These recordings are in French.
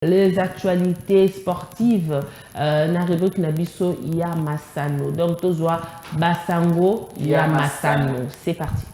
Les actualités sportives n'arrivent que Nabiso Yamasano. Donc, Tozwa Basango Yamasano. C'est parti.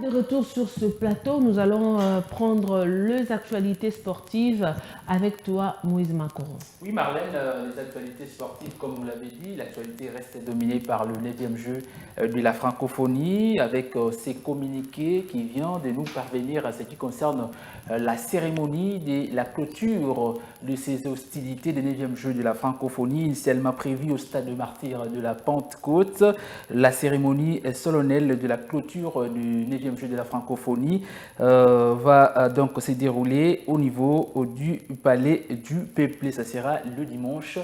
De retour sur ce plateau, nous allons prendre les actualités sportives avec toi, Moïse Makoron. Oui, Marlène, les actualités sportives, comme vous l'avez dit, l'actualité reste dominée par le 9e jeu de la francophonie, avec ces communiqués qui viennent de nous parvenir à ce qui concerne la cérémonie de la clôture de ces hostilités des 9e jeux de la francophonie, initialement prévue au stade de martyrs de la Pentecôte. La cérémonie solennelle de la clôture du 9e jeu de la francophonie va donc se dérouler au niveau du palais du Peuple. Ça sera le dimanche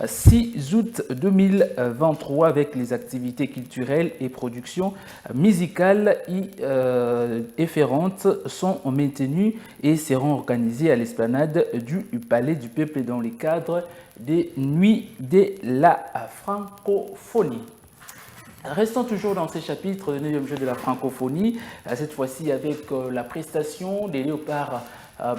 6 août 2023 avec les activités culturelles et productions musicales y afférentes sont maintenues et seront organisées à l'esplanade du palais du Peuple dans le cadre des nuits de la francophonie. Restons toujours dans ces chapitres du 9e jeu de la francophonie, cette fois-ci avec la prestation des léopards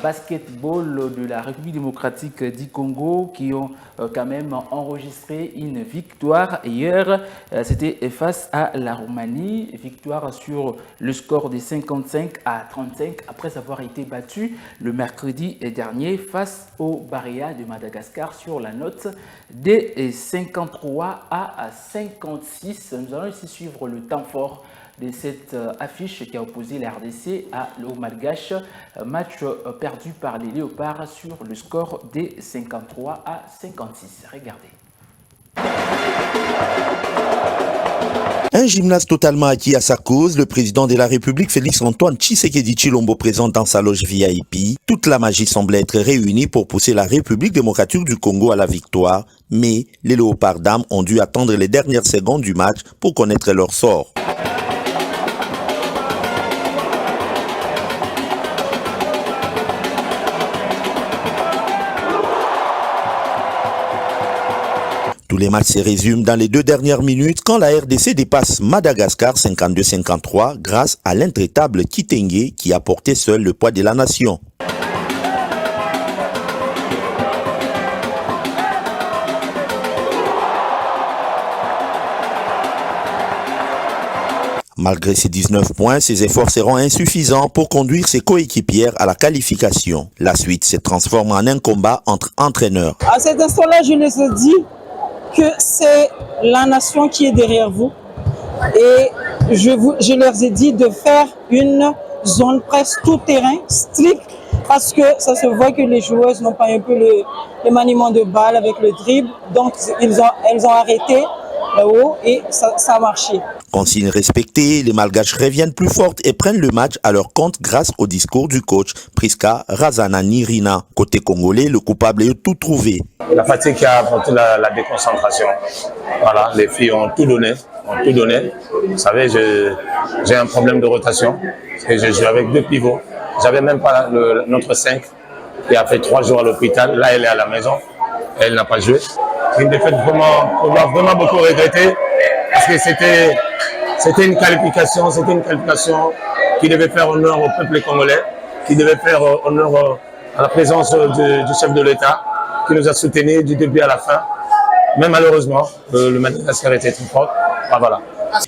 basketball de la République démocratique du Congo qui ont quand même enregistré une victoire hier. C'était face à la Roumanie, victoire sur le score de 55-35 après avoir été battu le mercredi dernier face au Barrea de Madagascar sur la note de 53-56. Nous allons ici suivre le temps fort de cette affiche qui a opposé la RDC à l'Eau Malgache, match perdu par les Léopards sur le score de 53-56. Regardez. Un gymnase totalement acquis à sa cause, le président de la République Félix-Antoine Tshisekedi Tshilombo présente dans sa loge VIP. Toute la magie semblait être réunie pour pousser la République démocratique du Congo à la victoire, mais les Léopards d'âme ont dû attendre les dernières secondes du match pour connaître leur sort. Tous les matchs se résument dans les 2 dernières minutes quand la RDC dépasse Madagascar 52-53 grâce à l'intraitable Kitenge qui a porté seul le poids de la nation. Malgré ces 19 points, ses efforts seront insuffisants pour conduire ses coéquipières à la qualification. La suite se transforme en un combat entre entraîneurs. À cet instant-là, je les ai dit que c'est la nation qui est derrière vous et je leur ai dit de faire une zone presse tout terrain stricte parce que ça se voit que les joueuses n'ont pas un peu le maniement de balle avec le dribble, donc elles ont arrêté là-haut et ça a marché. Consigne respectée, les Malgaches reviennent plus fortes et prennent le match à leur compte grâce au discours du coach Priska Razanani-Rina. Côté congolais, le coupable est tout trouvé. La fatigue qui a apporté la déconcentration. Voilà, les filles ont tout donné. Vous savez, j'ai un problème de rotation et je joue avec 2 pivots. J'avais même pas notre 5 qui a fait 3 jours à l'hôpital. Là, elle est à la maison. Elle n'a pas joué. C'est une défaite vraiment, on doit vraiment beaucoup regretter parce que c'était une qualification qui devait faire honneur au peuple congolais, qui devait faire honneur à la présence du chef de l'État, qui nous a soutenus du début à la fin. Mais malheureusement, le Madagascar était trop fort. Ah, voilà.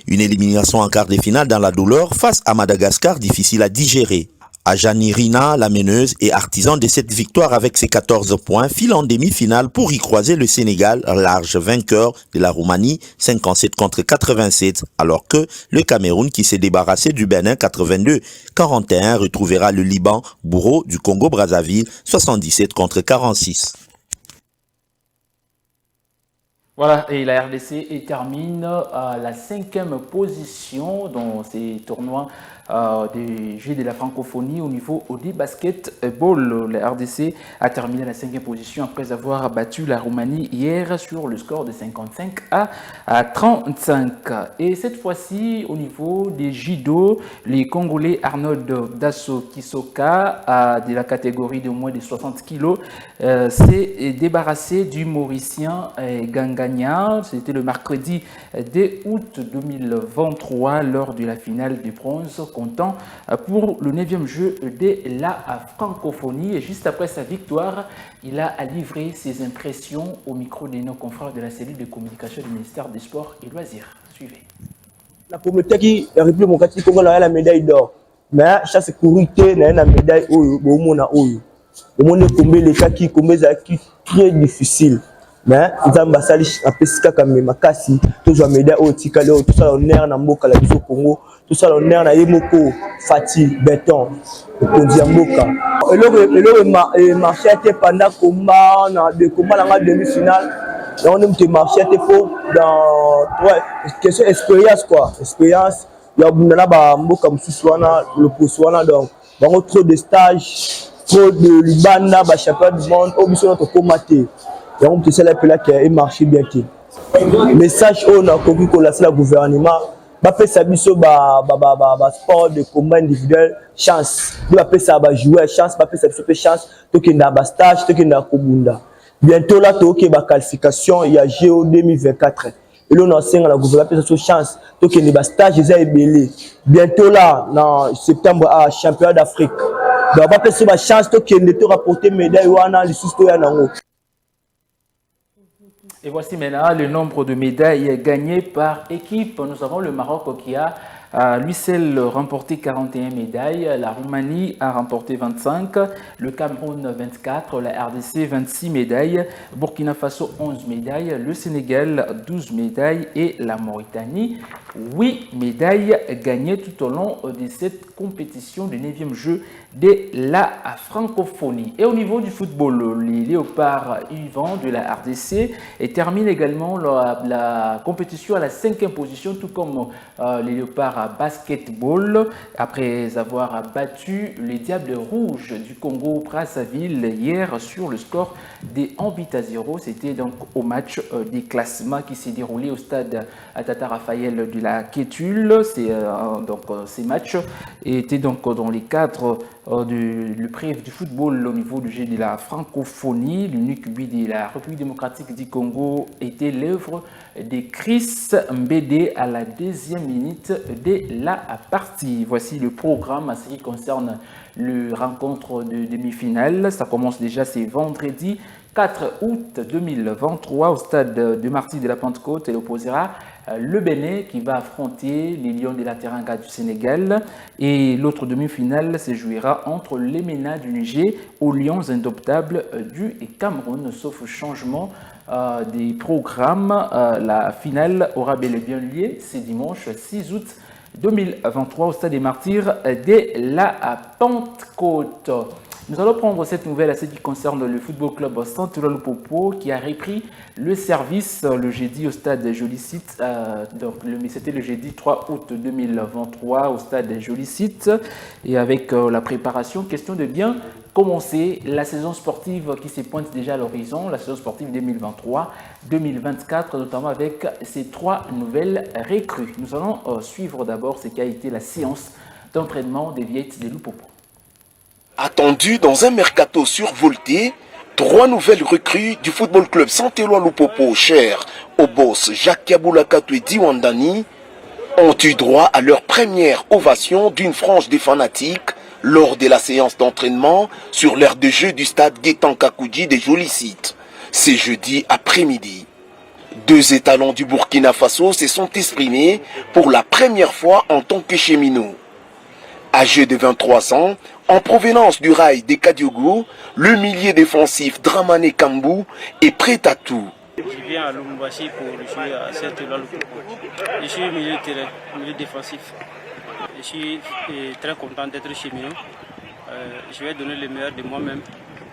Une élimination en quart de finale dans la douleur face à Madagascar, difficile à digérer. Ajani Rina, la meneuse et artisan de cette victoire avec ses 14 points, file en demi-finale pour y croiser le Sénégal, large vainqueur de la Roumanie, 57-87, alors que le Cameroun, qui s'est débarrassé du Bénin 82-41, retrouvera le Liban, bourreau du Congo-Brazzaville, 77-46. Voilà, et la RDC termine à la 5e position dans ces tournois des Jeux de la francophonie au niveau du basketball. La RDC a terminé à la 5e position après avoir battu la Roumanie hier sur le score de 55-35. Et cette fois-ci, au niveau des judo, les Congolais Arnold Dasso Kisoka de la catégorie de moins de 60 kg s'est débarrassé du Mauricien Gangania. C'était le mercredi 2 août 2023 lors de la finale du bronze, comptant pour le 9e jeu de la francophonie. Et juste après sa victoire, il a livré ses impressions au micro de nos confrères de la cellule de communication du ministère des Sports et Loisirs. Suivez. La communauté qui a répliqué mon quartier Congo a la médaille d'or. Mais chaque sécurité n'a la médaille au monde à Oyo. Le monde est tombé, les cas qui très difficile. Mais ils ont bassali à Pesca comme Makasi, toujours médaille au Tikalo, tout ça l'honneur dans Mboka la Biso Congo, tout ça l'honneur dans Yemoko, Fati, Béton, Kondi Mboka. Et le marché était pendant combat, de combat dans la demi-finale. On a été marché dans question expérience quoi, expérience. Il y a Mboka Moussouana, le Poussouana donc, trop de stages, trop de Libana, champion du monde, au besoin de commater. Et on peut se l'appeler qui a marché bien. Message on a compris que le gouvernement va faire ça biso sport de combat individuel chance. Il va faire ça jouer chance, va faire ça chance. Donc il y a stage, donc il y a Kobunda. Bientôt là, il y a qualification, il y a GO 2024. Et là on enseigne à la gouvernement ça chance. Donc il y a stage, ils ont belé. Bientôt là, en septembre à championnat d'Afrique. Donc on va faire ça chance, donc il y a rapporter médaille ou en les sous Et voici maintenant le nombre de médailles gagnées par équipe. Nous avons le Maroc qui a lui seul remporté 41 médailles, la Roumanie a remporté 25, le Cameroun 24, la RDC 26 médailles, Burkina Faso 11 médailles, le Sénégal 12 médailles et la Mauritanie 8 médailles gagnées tout au long de cette compétition du 9e jeu de la francophonie. Et au niveau du football, les Léopards Yvan de la RDC terminent également la compétition à la 5e position, tout comme les Léopards basketball, après avoir battu les Diables Rouges du Congo Brazzaville hier sur le score des 1-0. C'était donc au match des classements qui s'est déroulé au stade Tata Raphaël de la Kétule. Ces matchs étaient donc dans les cadres le préf du football au niveau du jeu de la francophonie. L'unique but de la République démocratique du Congo était l'œuvre de Chris Mbede à la 2e minute de la partie. Voici le programme en ce qui concerne le rencontre de demi-finale. Ça commence déjà, c'est vendredi 4 août 2023 au stade de Martyrs de la Pentecôte. Elle opposera le Bénin qui va affronter les Lions de la Teranga du Sénégal. Et l'autre demi-finale se jouera entre les MENA du Niger aux Lions indoptables du Cameroun, sauf changement des programmes. La finale aura bel et bien lieu ce dimanche 6 août 2023 au stade des Martyrs de la Pentecôte. Nous allons prendre cette nouvelle à ce qui concerne le Football Club Central Lupopo qui a repris le service le jeudi au stade Jolicite. C'était le jeudi 3 août 2023 au stade Jolicite. Et avec la préparation, question de bien commencer la saison sportive qui se pointe déjà à l'horizon, la saison sportive 2023-2024, notamment avec ces 3 nouvelles recrues. Nous allons suivre d'abord ce qui a été la séance d'entraînement des Vieilles de Lupopo. Attendu dans un mercato survolté, 3 nouvelles recrues du Football Club Santelwa Lupopo, cher au boss Jacques Kaboulakatou et Diwandani, ont eu droit à leur première ovation d'une frange des fanatiques lors de la séance d'entraînement sur l'aire de jeu du stade Gaétan Kakoudji des Jolicites, c'est jeudi après-midi. 2 étalons du Burkina Faso se sont exprimés pour la première fois en tant que cheminots. Âgé de 23 ans, en provenance du rail des Kadiogo, le milieu défensif Dramane Kambou est prêt à tout. Je viens à Lumumbashi pour jouer à Saint-Éloi Lupopo. Je suis milieu défensif. Je suis très content d'être cheminot. Je vais donner le meilleur de moi-même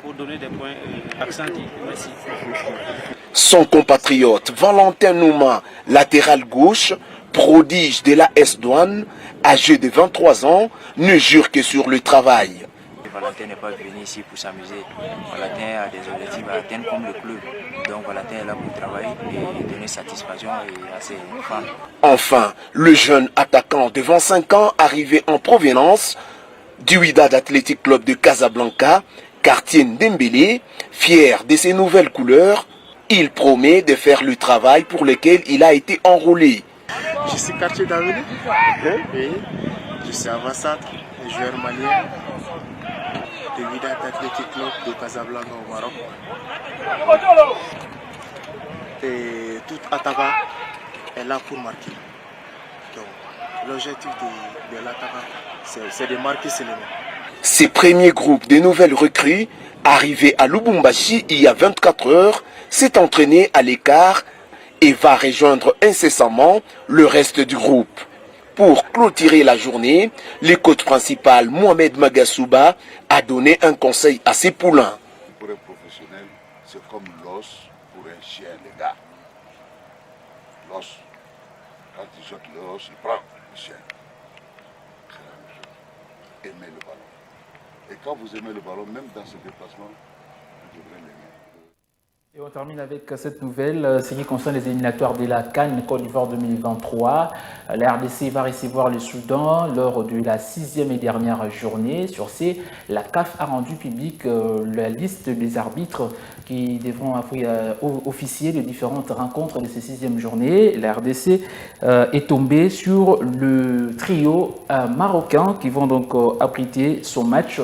pour donner des points accentués. Merci. Son compatriote Valentin Nouma, latéral gauche, prodige de la S-Douane, âgé de 23 ans, ne jure que sur le travail. Valentin n'est pas venu ici pour s'amuser. Valentin a des objectifs à atteindre comme le club. Donc Valentin est là pour travailler et donner satisfaction à ses fans. Enfin, le jeune attaquant de 25 ans arrivé en provenance du Wydad Athletic Club de Casablanca Quartier Ndembele, fier de ses nouvelles couleurs, il promet de faire le travail pour lequel il a été enrôlé. Je suis quartier d'Avenue, je suis avant-centre, joueur malien de Wydad Athletic Club de Casablanca au Maroc. Et tout attaquant est là pour marquer. Donc l'objectif de l'attaquant, c'est de marquer seulement. Ces premiers groupes de nouvelles recrues, arrivés à Lubumbashi il y a 24 heures, s'est entraîné à l'écart et va rejoindre incessamment le reste du groupe. Pour clôturer la journée, le coach principal Mohamed Magasouba a donné un conseil à ses poulains. Pour un professionnel, c'est comme l'os pour un chien, les gars. L'os, quand il jette l'os, il prend le chien. C'est la même chose. Aimez le ballon. Et quand vous aimez le ballon, même dans ce déplacement, vous devrez l'aimer. Et on termine avec cette nouvelle, ce qui concerne les éliminatoires de la CAN Côte d'Ivoire 2023. La RDC va recevoir le Soudan lors de la 6e et dernière journée. Sur ce, la CAF a rendu public la liste des arbitres qui devront officier les différentes rencontres de ces 6e journées. La RDC est tombée sur le trio marocain qui vont donc abriter son match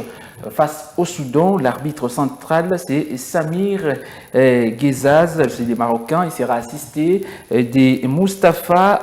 face au Soudan. L'arbitre central, c'est Samir Ghezaz, c'est des Marocains. Il sera assisté de Mustapha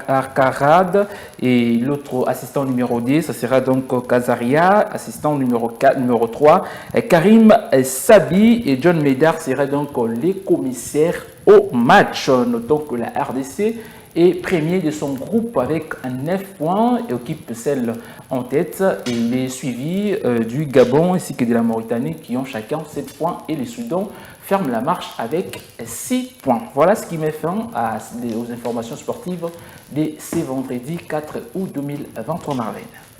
Arkarad et l'autre assistant numéro 2, ça sera donc Kazaria, assistant numéro 3, Karim Sabi et John Medar seraient donc les commissaires au match. Notons que la RDC est premier de son groupe avec 9 points et occupe celle en tête. Et il est suivi du Gabon ainsi que de la Mauritanie qui ont chacun 7 points et le Soudan ferme la marche avec 6 points. Voilà ce qui met fin aux informations sportives de ce vendredi 4 août 2023 Marlène.